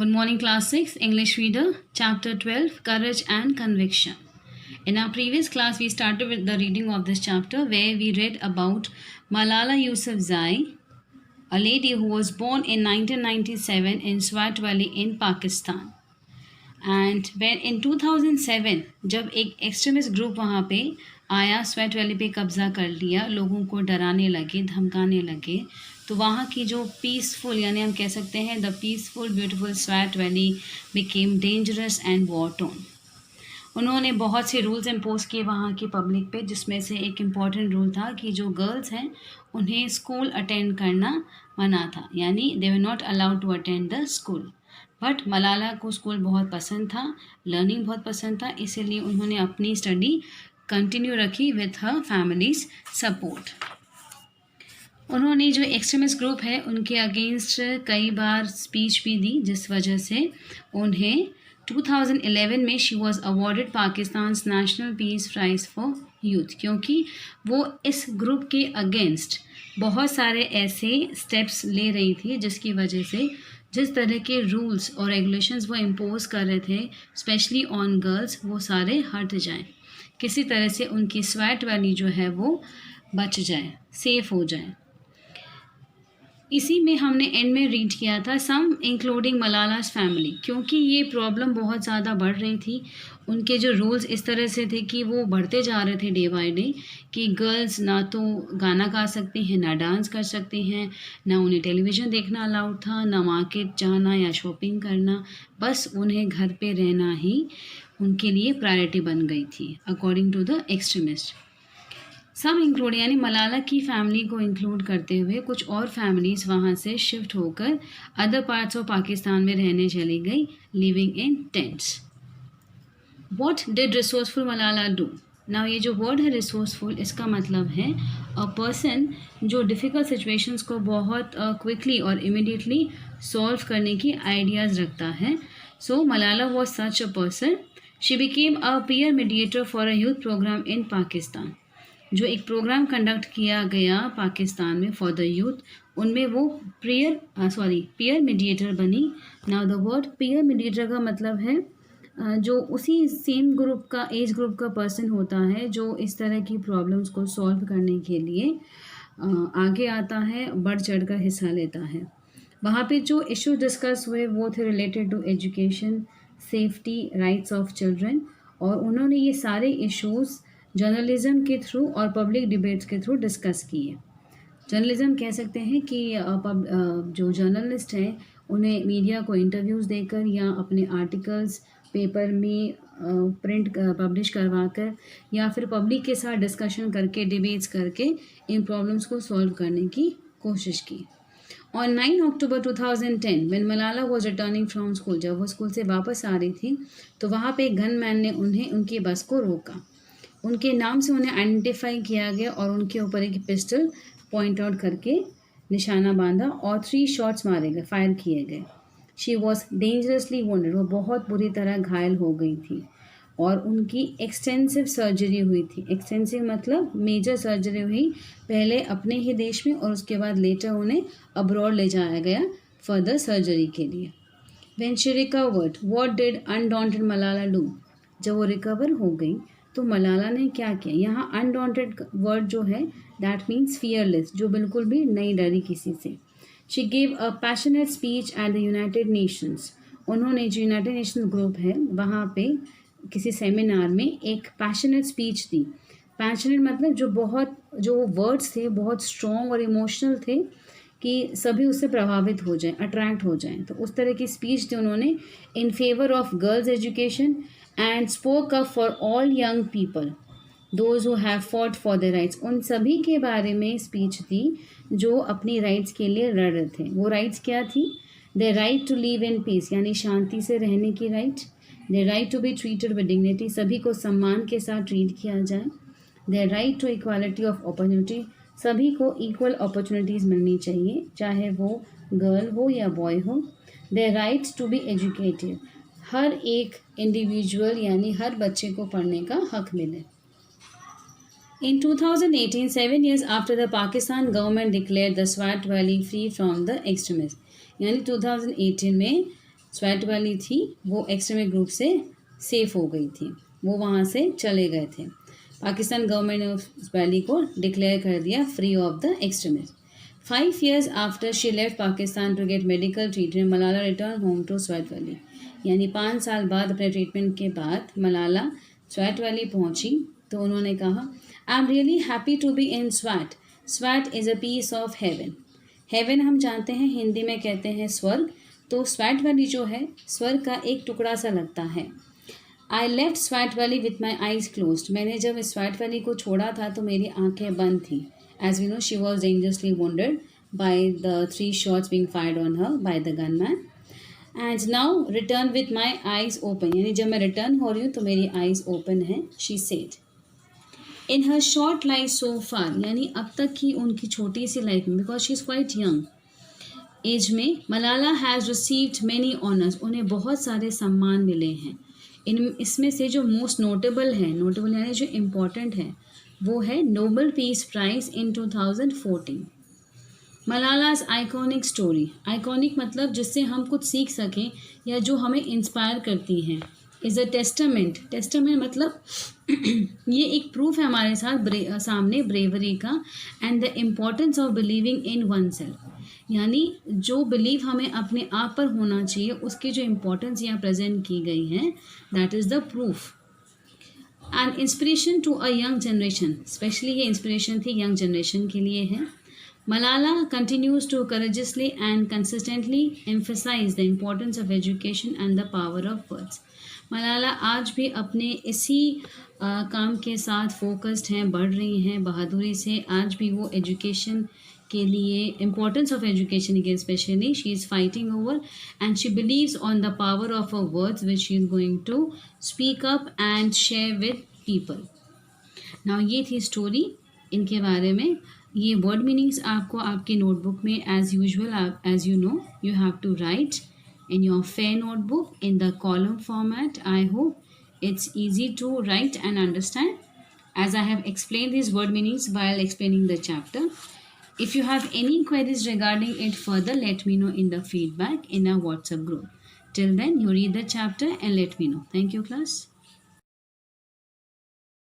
Good morning, class 6, English reader, chapter 12, Courage and Conviction. In our previous class, we started with the reading of this chapter where we read about Malala Yousafzai, a lady who was born in 1997 in Swat Valley in Pakistan. And when in 2007 जब एक extremist group वहाँ पे आया, sweat valley पे कब्ज़ा कर लिया, लोगों को डराने लगे, धमकाने लगे, तो वहाँ की जो पीसफुल, यानी हम कह सकते हैं the peaceful beautiful sweat valley became dangerous and war tone. उन्होंने बहुत से रूल्स इम्पोज किए वहाँ की पब्लिक पे, जिसमें से एक इम्पॉर्टेंट रूल था कि जो गर्ल्स हैं उन्हें स्कूल अटेंड करना मना था, यानी they were not allowed to attend the school. But Malala को स्कूल बहुत पसंद था, लर्निंग बहुत पसंद था, इसीलिए उन्होंने अपनी स्टडी कंटिन्यू रखी विथ हर फैमिलीज सपोर्ट। उन्होंने जो एक्सट्रीमिस्ट ग्रुप है उनके अगेंस्ट कई बार स्पीच भी दी, जिस वजह से उन्हें 2011 में she was awarded Pakistan national peace prize for youth, क्योंकि वो इस ग्रुप के अगेंस्ट बहुत सारे ऐसे स्टेप्स ले रही थी जिसकी वजह से जिस तरह के रूल्स और रेगुलेशंस वो इम्पोज कर रहे थे स्पेशली ऑन गर्ल्स, वो सारे हट जाएं, किसी तरह से उनकी स्वेट वैली जो है वो बच जाए, सेफ़ हो जाए। इसी में हमने एंड में रीड किया था सम इंक्लूडिंग मलालास फैमिली, क्योंकि ये प्रॉब्लम बहुत ज़्यादा बढ़ रही थी। उनके जो रूल्स इस तरह से थे कि वो बढ़ते जा रहे थे डे बाय डे, कि गर्ल्स ना तो गाना गा सकती हैं, ना डांस कर सकती हैं, ना उन्हें टेलीविज़न देखना अलाउड था, ना मार्केट जाना या शॉपिंग करना, बस उन्हें घर पे रहना ही उनके लिए प्रायोरिटी बन गई थी अकॉर्डिंग टू द एक्सट्रीमिस्ट। सब इंक्लूड यानी मलाला की फैमिली को इंक्लूड करते हुए कुछ और फैमिलीज़ वहाँ से शिफ्ट होकर अदर पार्ट्स ऑफ पाकिस्तान में रहने चली गई, living in tents. What did resourceful Malala do? Now ये जो वर्ड है रिसोर्सफुल, इसका मतलब है अ पर्सन जो डिफ़िकल्ट सिचुएशंस को बहुत क्विकली और इमिडिएटली सॉल्व करने की आइडियाज़ रखता है। So Malala was such a person. She became a peer mediator for a youth program in Pakistan. जो एक प्रोग्राम कंडक्ट किया गया पाकिस्तान में फॉर द यूथ, उनमें वो पीयर मीडिएटर बनी। Now the word peer mediator का मतलब है जो उसी सेम ग्रुप का, एज ग्रुप का पर्सन होता है जो इस तरह की प्रॉब्लम्स को सॉल्व करने के लिए आगे आता है, बढ़ चढ़ कर हिस्सा लेता है। वहाँ पे जो इशू डिस्कस हुए वो थे related to education, safety, rights of children, और उन्होंने ये सारे इश्यूज़ जर्नलिज़म के थ्रू और पब्लिक डिबेट्स के थ्रू डिस्कस किए। जर्नलिज़म कह सकते हैं कि जो जर्नलिस्ट हैं उन्हें मीडिया को इंटरव्यूज़ देकर या अपने आर्टिकल्स पेपर में प्रिंट पब्लिश करवा कर या फिर पब्लिक के साथ डिस्कशन करके, डिबेट्स करके इन प्रॉब्लम्स को सॉल्व करने की कोशिश की। On 9 October 2010 when Malala was returning from school, जब वो स्कूल से वापस आ रही थी तो वहाँ पे एक गन मैन ने उन्हें उनकी बस को रोका। उनके नाम से उन्हें आइडेंटिफाई किया गया और उनके ऊपर एक पिस्टल पॉइंट आउट करके निशाना बांधा और 3 शॉट्स मारे गए, फायर किए गए। शी वॉज डेंजरसली वोंडेड, वो बहुत बुरी तरह घायल हो गई थी और उनकी एक्सटेंसिव सर्जरी हुई थी। एक्सटेंसिव मतलब मेजर सर्जरी हुई, पहले अपने ही देश में और उसके बाद लेटर उन्हें अब्रॉड ले जाया गया फर्दर सर्जरी के लिए। When she recovered, what did undaunted Malala do? जब वो रिकवर हो गई तो मलाला ने क्या किया? यहाँ अनडॉन्टेड वर्ड जो है दैट मीन्स फियरलेस, जो बिल्कुल भी नहीं डरी किसी से। She gave a passionate speech at the United Nations. उन्होंने जो यूनाइटेड नेशन ग्रुप है वहाँ पे किसी सेमिनार में एक पैशनेट स्पीच दी। पैशनेट मतलब जो वर्ड्स थे बहुत स्ट्रॉन्ग और इमोशनल थे कि सभी उससे प्रभावित हो जाएं, अट्रैक्ट हो जाएं, तो उस तरह की स्पीच दी उन्होंने in favour of girls education and spoke up for all young people those who have fought for the rights. उन सभी के बारे में स्पीच दी जो अपनी राइट्स के लिए लड़ रहे थे। वो राइट्स क्या थी? The right to live in peace, यानी शांति से रहने की right. The right to be treated with dignity, सभी को सम्मान के साथ ट्रीट किया जाए। The right to equality of opportunity, सभी को इक्वल अपॉर्चुनिटीज़ मिलनी चाहिए, चाहे वो गर्ल हो या बॉय हो। The right to be educated, हर एक इंडिविजुअल यानी हर बच्चे को पढ़ने का हक मिले। In 2018, 7 years after the Pakistan government declared the Swat Valley free from the extremists, यानी 2018 में स्वैट वैली थी वो एक्सट्रीमिस्ट ग्रुप से सेफ हो गई थी, वो वहाँ से चले गए थे। पाकिस्तान गवर्नमेंट ने उस वैली को डिक्लेयर कर दिया free of the extremist. 5 years after she left Pakistan to get medical treatment, Malala return home to Swat valley. यानी 5 साल बाद अपने ट्रीटमेंट के बाद मलाला स्वैट वैली पहुंची तो उन्होंने कहा, I am really happy to be in Swat. Swat is a piece of heaven. Heaven हम जानते हैं हिंदी में कहते हैं स्वर्ग, तो स्वैट वैली जो है स्वर्ग का एक टुकड़ा सा लगता है। I left Swat valley with my eyes closed. मैंने जब इस स्वैट वैली को छोड़ा था तो मेरी आंखें बंद थी। As we know she was dangerously wounded by the 3 shots being fired on her by the gunman. And now return with my eyes open. यानी जब मैं रिटर्न हो रही हूँ तो मेरी आइज ओपन है, she said. In her short life so far, यानी अब तक की उनकी छोटी सी लाइफ में, because she is quite young age में, Malala has received many honours, उन्हें बहुत सारे सम्मान मिले हैं। इसमें से जो मोस्ट नोटेबल है, नोटेबल यानी जो इम्पोर्टेंट है, वो है Nobel peace prize in 2014। Malala's iconic story, iconic मतलब जिससे हम कुछ सीख सकें या जो हमें इंस्पायर करती हैं, इज़ अ टेस्टामेंट। टेस्टामेंट मतलब ये एक प्रूफ है हमारे सामने ब्रेवरी का and the importance of believing in one self. यानी जो बिलीव हमें अपने आप पर होना चाहिए उसकी जो इम्पोर्टेंस यहाँ प्रेजेंट की गई है, that is the proof. And inspiration to a young generation, specially ये इंस्पिरेशन थी यंग जनरेशन के लिए है। Malala continues to courageously and consistently emphasize the importance of education and the power of words. Malala आज भी अपने इसी काम के साथ फोकस्ड हैं, बढ़ रही हैं बहादुरी से। आज भी वो एजुकेशन के लिए, इम्पोर्टेंस ऑफ एजुकेशन के specially she is fighting over and she believes on the power of a words which she is going to speak up and share with people. Now ये थी स्टोरी इनके बारे में। ये word meanings आपको आपकी notebook में as usual, as you know, you have to write in your fair notebook in the column format. I hope it's easy to write and understand as I have explained these word meanings while explaining the chapter. If you have any queries regarding it further, let me know in the feedback in our WhatsApp group. Till then, you read the chapter and let me know. Thank you, class.